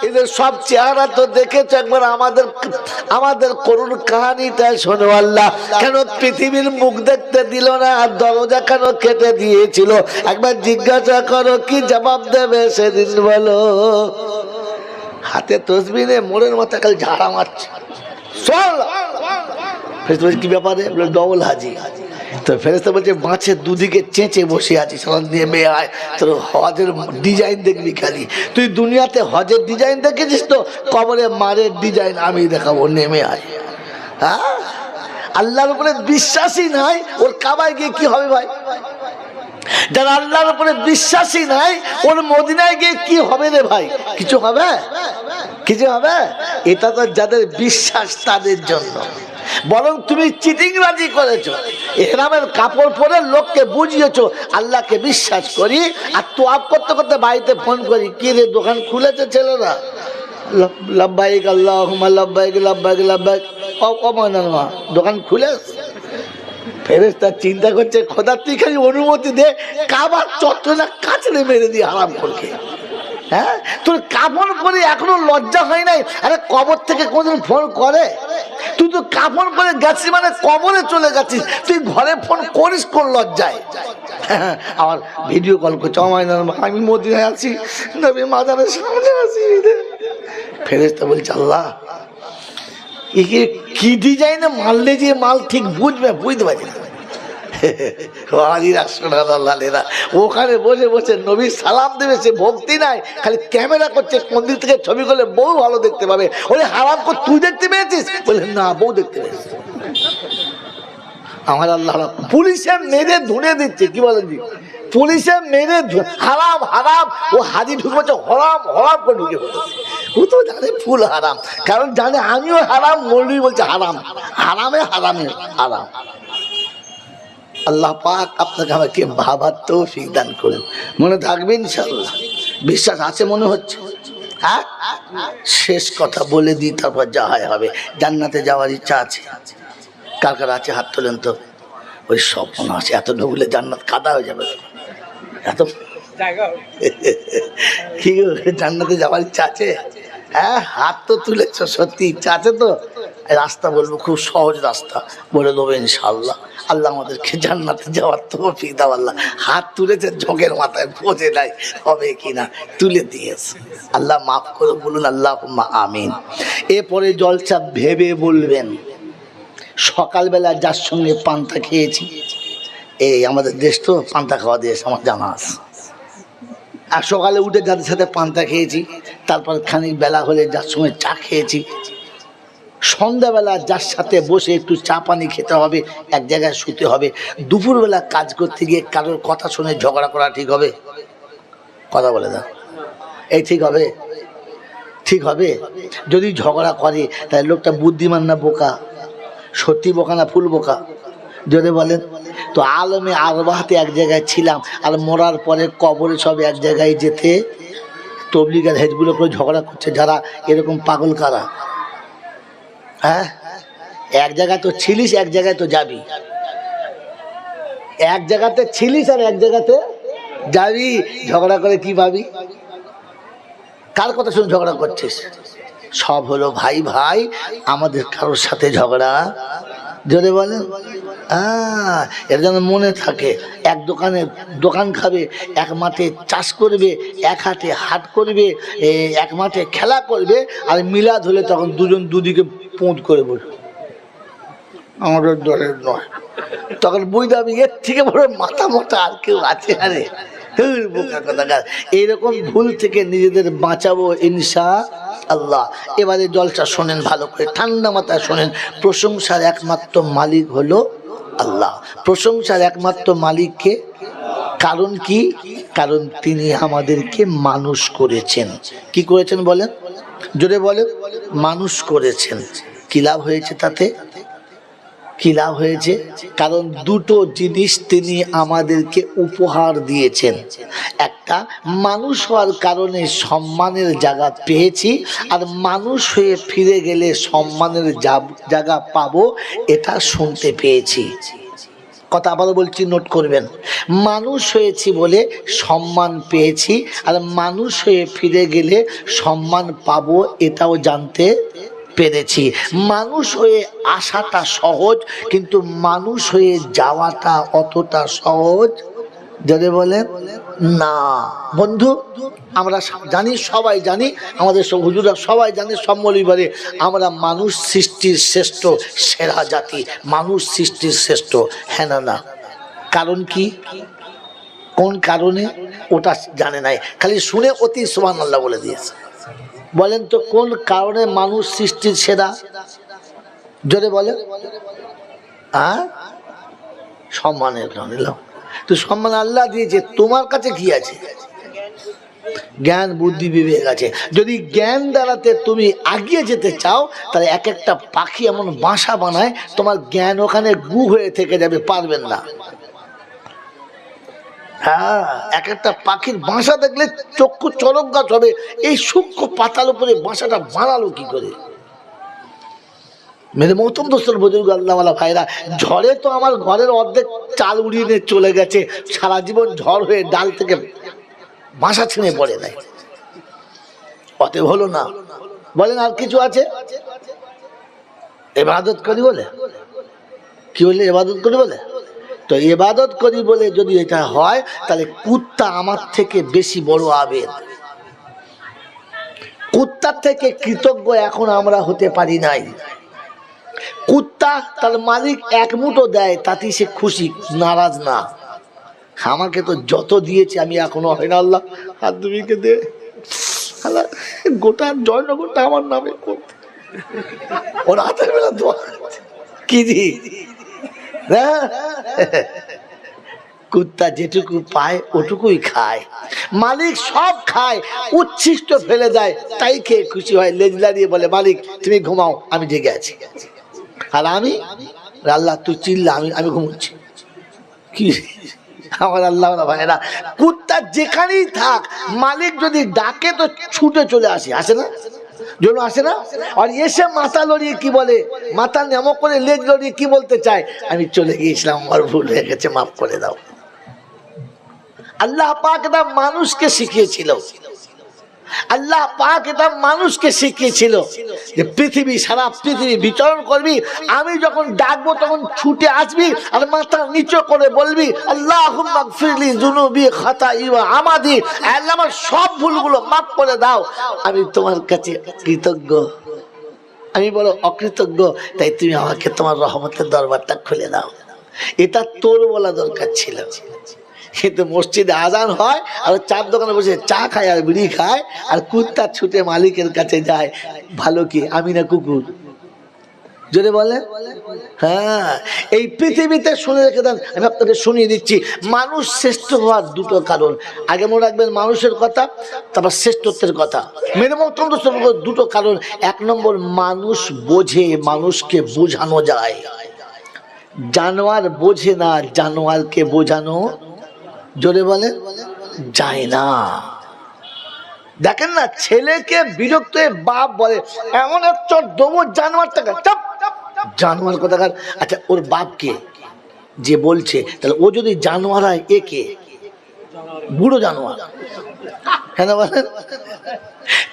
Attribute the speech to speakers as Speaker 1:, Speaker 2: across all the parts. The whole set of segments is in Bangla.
Speaker 1: এদের সব চেহারা তো দেখেছো, একবার আমাদের করুণ কাহিনীটা শোনো। আল্লাহ কেন পৃথিবীর মুখ দেখতে দিল না, আর দরজা কেন কেটে দিয়েছিল? একবার জিজ্ঞাসা করো, কি জবাব দেবে সেদিন বলো? হাতে তসবিহ নিয়ে মোড়ের মাথা কাল ঝাড়া মারছে। কি ব্যাপারে? ডবল হাজি। তো ফেরেশতা বলছে মাছের দুদিকে চেঁচে বসে আছিস, নেমে আয়, তোর হজের ডিজাইন দেখবি খালি। তুই দুনিয়াতে হজের ডিজাইন দেখেছিস তো, কবরে মারের ডিজাইন আমি দেখাবো, নেমে আয়। হ্যাঁ, আল্লাহর উপরে বিশ্বাসী নাই, ওর কাবায় গিয়ে কি হবে ভাই? যারা আল্লাহর উপরে বিশ্বাসী নাই, ওর মদিনায় গিয়ে কি হবে রে ভাই? কিছু হবে? কিছু হবে? এটা তো যাদের বিশ্বাস তাদের জন্য। বরং তুমি চিটিংবাজি করেছো, ইহরামের কাপড় পরে লোককে বুঝিয়েছো আল্লাহকে বিশ্বাস করি, আর তোয়াব করতে করতে বাড়িতে ফোন করি, কি রে দোকান খুলেছে ছেলেরা? লাব্বাইক আল্লাহুম্মা লাব্বাইক লাব্বাইক লাব্বাইক। অমানার মা দোকান খুলে। ফেরেশতা চিন্তা করছে, খোদা তুই খালি অনুমতি দে, কাবার চত্বরটা কাচড়ে মেরে দিয়ে হারাম করকে। হ্যাঁ, তোর কাপড় পরে এখনো লজ্জা হয় নাই? আরে কবর থেকে কোনদিন ফোন করে? তুই তো কাপড় পরে গেছিস মানে কবরে চলে গেছিস, তুই ঘরে ফোন করিস কোন লজ্জায়? আমার ভিডিও কল করছে, আমি মদিনায় আছি, নবী মাজারের সামনে আছি। ফেরেশতা বলছে আল্লাহ একে কি ডিজাইনে মারলে যে মাল ঠিক বুঝবে, বুঝতে পারছি না। ওখানে বসে বসে নবী সালাম দেবে, সে ভক্তি নাই, খালি ক্যামেরা করছে, কোন দিক থেকে ছবি করলে বউ ভালো দেখতে পাবে। ওরে হারাম কর, তুই দেখতে পেয়েছিস? বলে না, বউ দেখতে পেয়েছিস। আমার আল্লাহ পুলিশে মেরে ধুনে দিচ্ছে, কি বলেন জি? পুলিশে মেরে হারাম হারাম, ও হাজি ঢুকে বলছে হরাম হরাম করে ঢুকে পড়েছে। ও তো জানে ফুল হারাম, কারণ জানে আমিও হারাম, মৌলভী বলছে হারাম, হারামে হারামে হারাম। আল্লাহ পাক আপনাকে আমাকে ভাবার তৌফিক দান করেন। মনে থাকবে ইনশাআল্লাহ, বিশ্বাস আছে মনে হচ্ছে? হ্যাঁ, শেষ কথা বলে দিই, তারপর যা হয় হবে। জান্নাতে যাওয়ার ইচ্ছা আছে? কার কার আছে হাত তোলেন তো। ওই সব মনে আছে, এত ঢুকলে জান্নাত কাদা হয়ে যাবে। এত কি জান্নাতে যাওয়ার ইচ্ছা আছে? হ্যাঁ, হাত তো তুলেছ, সত্যি ইচ্ছা আছে তো? রাস্তা বলবো, খুব সহজ রাস্তা বলে দেবো ইনশাআল্লাহ। আল্লাহ আমাদেরকে জান্নাতে যাওয়ার তৌফিক দাও। আল্লাহ হাত তুলেছে, ঝোঁকের মাথায় বোঝে নাই হবে কিনা, তুলে দিয়েছে। আল্লাহ মাফ করে বলুন আল্লাহুম্মা আমিন। এরপরে জলসা ভেবে বলবেন, সকালবেলা যার সঙ্গে পান্তা খেয়েছি, এই আমাদের দেশ তো পান্তা খাওয়া দেশ, আমার জানা আছে। আর সকালে উঠে যাদের সাথে পান্তা খেয়েছি, তারপর খানিক বেলা হলে যার সঙ্গে চা খেয়েছি, সন্ধ্যাবেলা যার সাথে বসে একটু চা পানি খেতে হবে, এক জায়গায় শুতে হবে, দুপুরবেলা কাজ করতে গিয়ে কারোর কথা শুনে ঝগড়া করা ঠিক হবে? কথা বলে দাও, এই ঠিক হবে? ঠিক হবে? যদি ঝগড়া করে তাহলে লোকটা বুদ্ধিমান না বোকা? সত্যি বোকা না ফুল বোকা? যদি বলেন তো। আলমে আরবাহতে এক জায়গায় ছিলাম, আর মরার পরে কবরে সব এক জায়গায় যেতে, তবলিগের হেজগুলো করে ঝগড়া করছে। যারা এরকম পাগল কারা? হ্যাঁ, এক জায়গায় তো ছিলিস, এক জায়গায় তো যাবি। এক জায়গাতে ছিলিস আর এক জায়গাতে যাবি, ঝগড়া করে কি পাবি? কার কথা শুনে ঝগড়া করছিস? সব হলো ভাই ভাই, আমাদের কারোর সাথে ঝগড়া। যদি বলেন এর জন্য মনে থাকে, এক দোকানে দোকান খাবে, এক মাঠে চাষ করবে, এক হাটে হাট করবে, এক মাঠে খেলা করবে, আর মিলাদ হলে তখন দুজন দুদিকে পোঁত করে বলবে আমাদের দলের নয়। তখন বুঝতে হবে এর থেকে বড় মাথা মোটা আর কেউ আছে? আরে বোকা কথাকার। এইরকম ভুল থেকে নিজেদের বাঁচাবো ইনশাআল্লাহ। এবারে জলসা শোনেন ভালো করে, ঠান্ডা মাথায় শোনেন। প্রশংসার একমাত্র মালিক হলো আল্লাহ। প্রশংসার একমাত্র মালিককে, কারণ কি? কারণ তিনি আমাদেরকে মানুষ করেছেন। কি করেছেন বলেন? জোরে বলেন। মানুষ করেছেন। কি লাভ হয়েছে তাতে? কি লাভ হয়েছে? কারণ দুটো জিনিস তিনি আমাদেরকে উপহার দিয়েছেন। একটা, মানুষ হওয়ার কারণে সম্মানের জায়গা পেয়েছি, আর মানুষ হয়ে ফিরে গেলে সম্মানের জায়গা পাবো, এটা শুনতে পেয়েছি। কথা আবারও বলছি, নোট করবেন। মানুষ হয়েছি বলে সম্মান পেয়েছি, আর মানুষ হয়ে ফিরে গেলে সম্মান পাবো এটাও জানতে পেরেছি। মানুষ হয়ে আসাটা সহজ, কিন্তু মানুষ হয়ে যাওয়াটা অতটা সহজ যদি বলেন না। বন্ধু, আমরা জানি, সবাই জানি, আমাদের সব হুজুরা সবাই জানে, সব মৌলবী, আমরা মানুষ সৃষ্টির শ্রেষ্ঠ সেরা জাতি, মানুষ সৃষ্টির শ্রেষ্ঠ। হ্যাঁ না না? কারণ কি, কোন কারণে ওটা জানে নাই, খালি শুনে অতি সুবহানাল্লাহ বলে দিয়েছে। বলেন তো কোন কারণে মানুষ সৃষ্টির সেরা? জোরে বলেন। সম্মানের কারণে। তো সম্মান আল্লাহ দিয়েছে, তোমার কাছে কি আছে? জ্ঞান, বুদ্ধি, বিবেক আছে। যদি জ্ঞান দ্বারাতে তুমি এগিয়ে যেতে চাও, তাহলে এক একটা পাখি এমন বাসা বানায়, তোমার জ্ঞান ওখানে গু হয়ে থেকে যাবে, পারবেন না। হ্যাঁ, এক একটা পাখির বাসা দেখলে চক্ষু চরক গাছ হবে। এই সূক্ষ্ম পাতার উপরে বাসাটা বানালো কি করে? মেরে মৌতম দোস্তর বুজুর্গ আল্লাহওয়ালা ভাইরা, ঝড়ে তো আমার ঘরের অর্ধেক চাল উড়িয়ে নিয়ে চলে গেছে, সারা জীবন ঝড় হয়ে ডাল থেকে বাসা ছিঁড়ে পড়ে নাই, অতএব হলো না। বলেন আর কিছু আছে? ইবাদত করি বলে, কি বললে? ইবাদত করি বলে। তো ইবাদত করি বলে যদি এটা হয়, তাহলে কুত্তা আমার থেকে বেশি বড় আবেদ। কুত্তার থেকে কৃতজ্ঞ এখন আমরা হতে পারি নাই। কুত্তা তার মালিক এক মুঠো দেয়, তাতেই সে খুশি, নারাজ না। আমাকে তো যত দিয়েছে আমি এখনো হয় না, আল্লাহ হাত দুমিকে দে, গোটা জয়নগরটা আমার নামে করতে। ওর হাতের বেলা দোয়া কি দি। কুত্তা যেটুকু পায় ওটুকুই খায়, মালিক সব খায়, উচ্ছিষ্ট ফেলে দেয়, তাই খেয়ে খুশি হয়, লেজ লাড়িয়ে বলে মালিক তুমি ঘুমাও, আমি জেগে আছি। আর আমি, আল্লাহ তুই চিল্লা, আমি ঘুমোচ্ছি। কি আমার আল্লাহ ভাইরা, কুত্তা যেখানেই থাক, মালিক যদি ডাকে তো ছুটে চলে আসে, আসে না? জন্য আসে না? আর এসে মাথা লড়িয়ে কি বলে, মাথা নেমো করে লেজ লড়িয়ে কি বলতে চায়, আমি চলে গিয়েছিলাম, আমার ভুল হয়ে গেছে, মাফ করে দাও। আল্লাহ পাক এটা মানুষকে শিখিয়েছিল, আল্লাহ পাক এটা মানুষকে শিখিয়েছিল যে পৃথিবী, সারা পৃথিবী বিচরণ করবি, আমি যখন ডাকবো তখন ছুটে আসবি, আর মাথা নিচু করে বলবি আল্লাহুম্মা গফিরলি যুনুবি খাতাই ওয়া আমাদি, আল্লাহ আমার সব ভুলগুলো মাফ করে দাও, আমি তোমার কাছে কৃতজ্ঞ। আমি বলো অকৃতজ্ঞ, তাই তুমি আমাকে তোমার রহমতের দরবারটা খুলে দাও। এটা তোর বলা দরকার ছিল। কিন্তু মসজিদে আজান হয় আর চার দোকানে বসে চা খায় আর বিড়ি খায়, আর কুত্তা ছুটে মালিকের কাছে যায়। ভালো কি আমি না কুকুর? জোরে বলে। হ্যাঁ, এই পৃথিবীতে শুনে রেখে দেন, আমি আপনাকে শুনিয়ে দিচ্ছি, মানুষ শ্রেষ্ঠ হওয়ার দুটো কারণ। আগে মনে রাখবেন মানুষের কথা, তারপর শ্রেষ্ঠত্বের কথা। মেরে মতন দুটো কারণ। এক নম্বর, মানুষ বোঝে, মানুষকে বোঝানো যায়। জানোয়ার বোঝে না, জানোয়ারকে বোঝানো জোরে বলে যায় না। দেখেন না, ছেলেকে বিরক্ত হয়ে বাপ বলে এমন এক চট দেবো জানোয়ারটাকে, চাপ জানোয়ার কোথাকার। আচ্ছা, ওর বাপকে যে বলছে, তাহলে ও যদি জানোয়ার হয়, এ কে? বুড়ো জানোয়ার। হ্যাঁ না বলেন?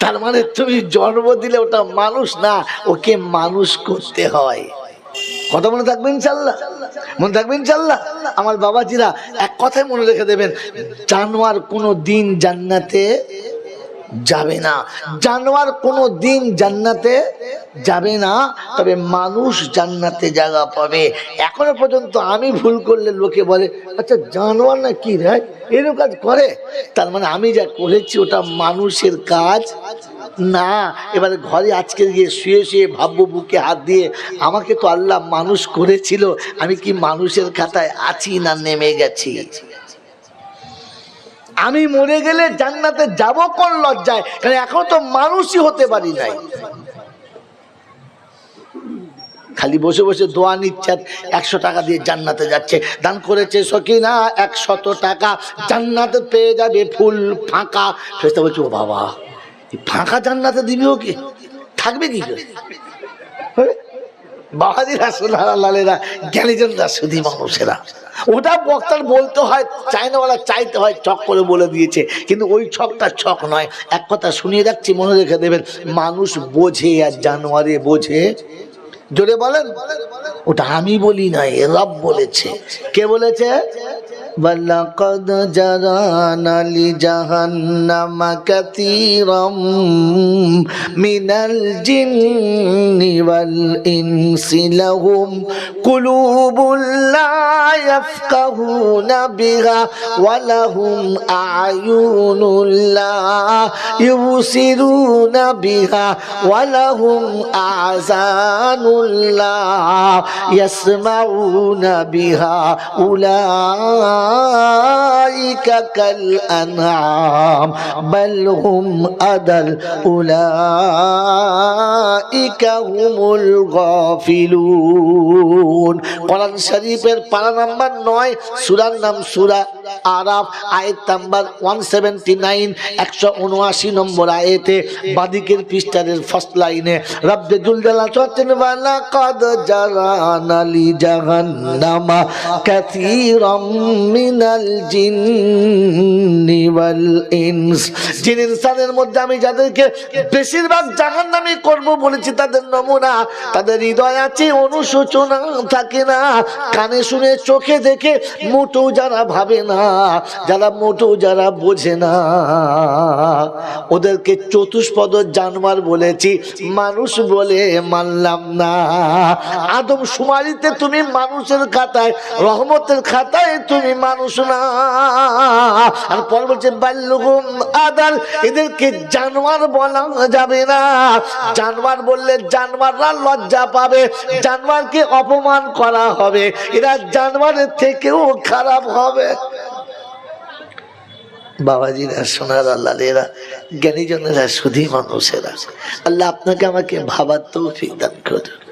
Speaker 1: তার মানে তুমি জন্ম দিলে ওটা মানুষ না, ওকে মানুষ করতে হয়। কথা মনে থাকবে ইনশাল্লাহ, মনে থাকবে ইনশাল্লাহ। আমার বাবাজিরা এক কথাই মনে রেখে দেবেন, জানোয়ার কোনো দিন জান্নাতে যাবে না, জানোয়ার কোনো দিন জান্নাতে যাবে না, তবে মানুষ জান্নাতে জায়গা পাবে। এখনো পর্যন্ত আমি ভুল করলে লোকে বলে আচ্ছা জানোয়ার না কি রে এরকম কাজ করে, তার মানে আমি যা করেছি ওটা মানুষের কাজ না। এবারে ঘরে আজকে গিয়ে শুয়ে শুয়ে ভাববো বুকে হাত দিয়ে, আমাকে তো আল্লাহ মানুষ করেছিল, আমি কি মানুষের খাতায় আছি না নেমে গেছি? আমি মরে গেলে জান্নাতে যাব কোন লজ্জায়, কারণ এখন তো মানুষই হতে পারি নাই। খালি বসে বসে দোয়া নিচ্ছে, 100 টাকা দিয়ে জান্নাতে যাচ্ছে, দান করেছে সকিনা 100 টাকা, জান্নাতে পেয়ে যাবে ফুল ফাঁকা। ফেরেশতা বলছে ও বাবা, ফাঁকা জান্নাতে দিবি, ও কি থাকবে কি করে? বাবাজিরা সোনারা লালেরা জ্ঞানীজনরা শুধু মানুষেরা, ওটা বক্তার বলতে হয়, চাইনাওয়ালা চাইতে হয়, ছক করে বলে দিয়েছে, কিন্তু ওই ছকটা ছক নয়। এক কথা শুনিয়ে রাখছি, মনে রেখে দেবেন, মানুষ বোঝে আর জানোয়ারে বোঝে। জোরে বলেন। ওটা আমি বলি নাই, রব বলেছে। কে বলেছে? ওয়ালাকাদ জারানা লিজাহান্নামা কাসীরাম মিনাল জিন্নি ওয়াল ইনসি লাহুম কুলুবুল লা ইয়াফকাহুনা বিহা ওয়া লাহুম আ'য়ুনুল লা ইউবসিরুনা বিহা ওয়া লাহুম আযানুল লা ইয়াসমাউনা বিহা উলাইকা কাল আনআম বাল হুম আদাল উলাইকা হুমুল গাফিলুন। কোরআন শরীফের পারা নাম্বার 9, সূরার নাম সূরা আরাফ, আয়াত নাম্বার 179, 179 নম্বর আয়াতে বাদিকের পৃষ্ঠার ফার্স্ট লাইনে রব্বে জুল জালাল বলেন, ওয়ালাকাদ জারানা লিজাহান্নামা কাসীরাম মিনাল জিন্নি ওয়াল ইনস। জিন ইনসানের মধ্যে আমি যাদেরকে বেশিরভাগ জাহান্নামী করব বলেছি, তাদের নমুনা, তাদের হৃদয় আছে, অনুশোচনা থাকে না, কানে শুনে চোখে দেখে মোটেও যারা ভাবে না, যারা মোটেও যারা বোঝে না, ওদেরকে চতুষ্পদ জানোয়ার বলেছি, মানুষ বলে মানলাম না। আদম শুমারিতে তুমি মানুষের খাতায়, রহমতের খাতায় তুমি মানুষ না। আর পর বলছে বাল্যুহুম আদাল, এদেরকে জানোয়ার বলা যাবে না। জানোয়ার বললে জানোয়াররা লজ্জা পাবে, জানোয়ারকে অপমান করা হবে, এরা জানোয়ারের থেকেও খারাপ হবে। বাবাজিরা, সোনার আল্লাহরা, জ্ঞানীজনেরা, শুধু মানুষেরা, আল্লাহ আপনাকে আমাকে ভাবার তৌফিক দান করুন।